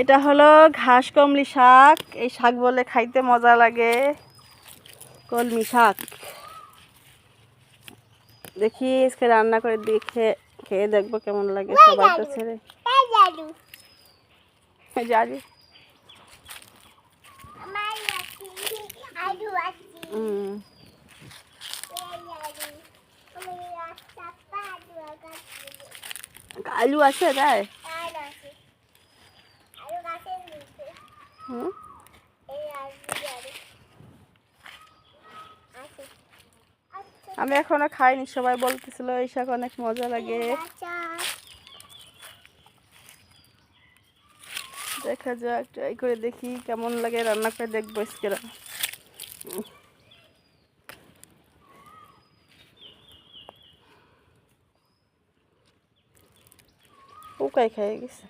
এটা হলো ঘাস কমলি শাক। এই শাক বলে খাইতে মজা লাগে, কলমি শাক। দেখি আজকে রান্না করে দেখে খেয়ে দেখবো কেমন লাগে। সবাই তো ছেড়ে জানি। আলু আছে তাই? আমি এখনো খাইনি, সবাই বলতেছিল এই শাক অনেক মজা লাগে। দেখা যাক, ট্রাই করে দেখি কেমন লাগে, রান্না করে দেখবো আজকে। পোকাই খেয়ে গেছে।